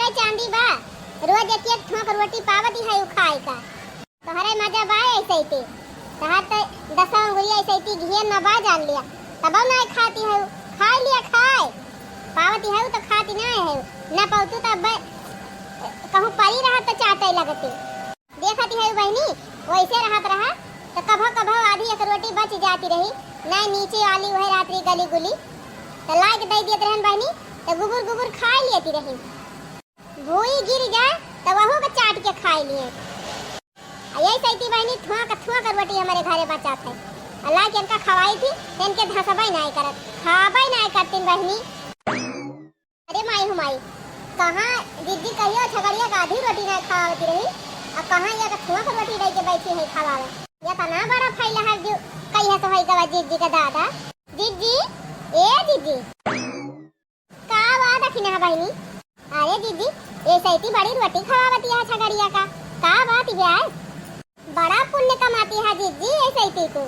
है चांदी बा रोज एक एक ठोक रोटी पावती है खाए का तोहरे मजा बा ऐसे ही तहार तो 10 अंगुरी ऐसे ही घिया न बा जान लिया तब ना खाती है खा लिया खाए पावती है तो खाती ना है ना पावतू तब कहूँ पड़ी रहा तो चाटे लगते देखती है बहनी वैसे रहत रहा तो कभो कभो आधी एक रोटी बच जाती रही ना नीचे वाली वही रात्रि गली गुली तो लाके दे दिए रहन बहनी तो गुबुर गुबुर खा लेती रही भूई गिर जाए तो वहू को चाट के खा लिए यही सही बहनी थुआ कर रोटी हमारे घरे बचा थे अल्लाह के इनका खवाई थी इनके धसबाई नहीं करत खाबाई नहीं करती बहनी। अरे माई हुमाई कहाँ दीदी कहियो छगड़िया का आधी रोटी नहीं खावती रही और कहाँ ये थुआ कर रोटी रह के बैठी है खावावे या तना बड़ा फैला है जो कहिया तो है गवा जीजी का दादा जीजी ए जीजी का बात अखिना बहनी अरे दीदी ऐसे ही बड़ी रोटी खवावती है छगड़िया का बात है बड़ा पुण्य कमाती है दीदी ऐसे ही तू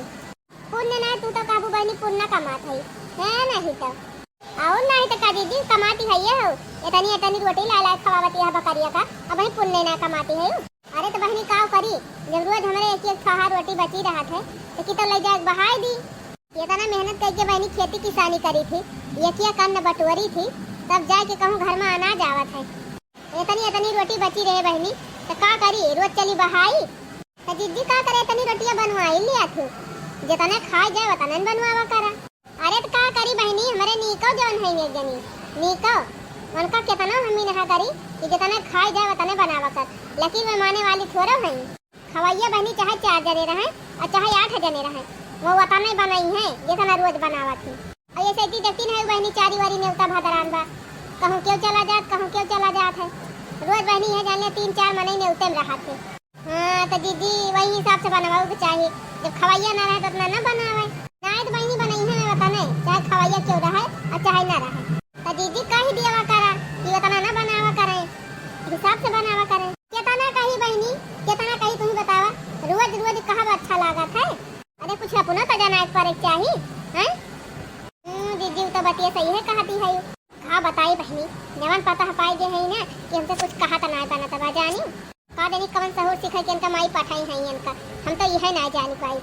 पुण्य नहीं तू तो काबू बहनी पुण्य कमात है नहीं तो और नहीं तो का दीदी कमाती है ये हो इतनी रोटी ला ला खवावती है बकरिया का अब वही पुण्य ना कमाती है। अरे तो बहनी काव करी जब रोज हमारे एक एक खा रोटी बची रहा थे तो कि तो ले जाए बहाई दी इतना मेहनत करके बहनी खेती किसानी करी थी एक कन्न बटोरी थी तब जाके कहूँ घर में अनाज आवत है इतनी रोटी बची रहे बहनी तो का करी रोज चली बहाई तो दीदी का करे इतनी रोटियां बनवाई लिया थी जितना खा जाए उतना बनवावा करा। अरे तो का करी बहनी हमारे नीको जौन है एक जनी नीको उनका कितना हमी नहा करी कि जितना खा जाए उतना बनावा कर लेकिन मैं माने वाली थोड़ा है खवाइया बहनी चाहे 4 जने रहे और चाहे 8 जने रहे वो उतना बनाई है जितना रोज बनावा थी और ये सही देखती है बहनी चारी वारी नेवता भदरान बा कहूँ क्यों चला जात है रोज बहनी है जाने 3-4 महीने नेवते में रहा थे। हाँ तो दीदी वही हिसाब से बनवाओ के चाहिए जब खवाइया ना रहे तो उतना ना बनावे नहीं तो बहनी बनाई है मैं बताने चाहे खवाइया क्यों रहे और चाहे ना रहे तो दीदी का ही दिया करा कि उतना ना बनावा करे हिसाब से बनावा करे कितना कही बहनी कितना कही तुम बतावा रोज कहा अच्छा लागत है। अरे कुछ अपना तो जाना पर चाहिए हैं दीदी तो बतिया सही है कहती है हाँ बताई बहनी जवन पता है पाई जे है ना कि हमसे कुछ कहा तो ना बना तब जानी का देनी कवन सहूर सिखा के इनका माई पठाई है इनका हम तो यह ना जानी पाई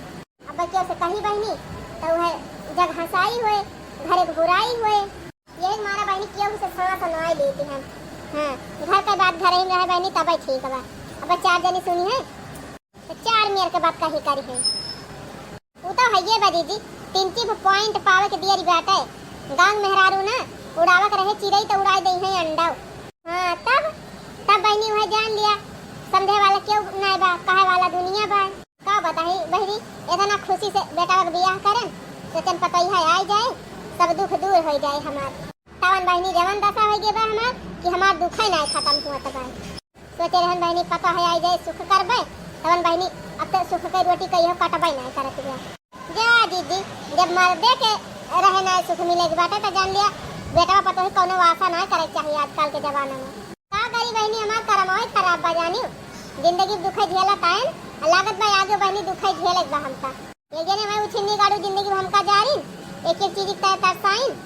अब बच्चों से कही बहनी तो वह जग हंसाई हुए घर एक बुराई हुए यही मारा बहनी क्यों से सांस नवाई लेती हम। हाँ घर के बाद घर ही रहे बहनी तब ठीक बा अब 4 जनी सुनी है तो 4 मेर के बात कही करी है वो तो है ये बदी जी 3 पॉइंट पावे के दियरी बाटे गांव मेहरारू ना उड़ावा रहे चिड़ई तो उड़ाई दे है अंडा। हाँ तब बहनी वह जान लिया समझे वाला क्यों नहीं बा कहे वाला दुनिया बा का बताई बहरी इतना खुशी से बेटा का ब्याह करन तो तन पता ही है आई जाए सब दुख दूर हो जाए हमार तवन बहनी जवन दशा हो गए बा हमार कि हमार दुख ही नहीं खत्म हुआ तब सोचे रहन बहनी पता है आई जाए सुख करबे तवन बहनी अब तो सुख के रोटी कहियो कटबे नहीं करत जा दीदी जब मर्दे के रहे ना सुख मिलेगी बाटे तो जान लिया बेटा पता ही कोनो आशा नहीं करे चाहिए आजकल के जमाना में का करी बहनी हमार कर्म है खराब बजानी जिंदगी दुख झेला ताइन लागत भाई आगे बहनी दुख झेले बा हमका ये जने मैं उछिन्नी गाड़ू जिंदगी में हमका जारी एक चीज तय तरसाइन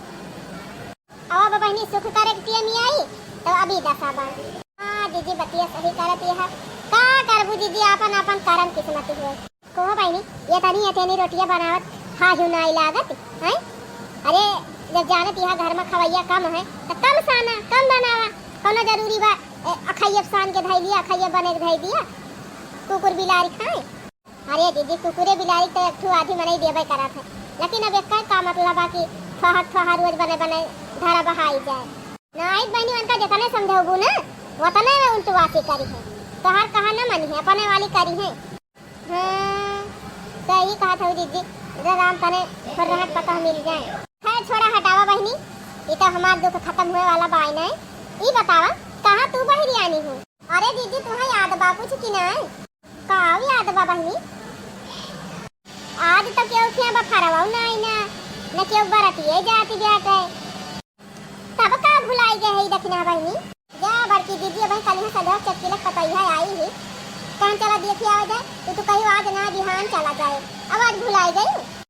अब बहनी सुख करे के टाइम आई तो अभी दशा बा। हां दीदी बतिया सही करती है का करबू दीदी अपन कर्म किस्मत है को बहनी ये तनी रोटियां बनावत हाजू नहीं लागत है। अरे जब जानत यह घर में खवैया कम है तो कम साना कम बनावा कोनो जरूरी बा अखैया सान के धई लिया अखैया बने के धई दिया कुकुर बिलारी खाए। अरे दीदी कुकुरे बिलारी तो एक आधी मने देबे करत है लेकिन अब एक का मतलब बा कि ठहर रोज बने धारा बहाई जाए नहीं बहनी उनका जितने समझाऊबू ना उतने में उल्टू वासी करी है तोहर कहा ना मनी है अपने वाली करी है। हाँ सही कहा था दीदी राम तने पर रहत पता मिल जाए है छोड़ा हटावा बहनी ये तो हमार दुख खत्म हुए वाला बाई नहीं ई बतावा कहाँ तू बहरी आनी हो। अरे दीदी तुम्हें याद बा कुछ कि ना काव याद बा बहनी आज तो क्यों क्या बफारवा नहीं ना क्यों बरतिए जाती जाते तब का भुलाई गए है दखना बहनी जा बड़की दीदी भाई कल सदा चक्की लग पता है आई है कहाँ चला देखिए आ जाए तो कहीं आज ना बिहान चला जाए अब आज भुलाई गई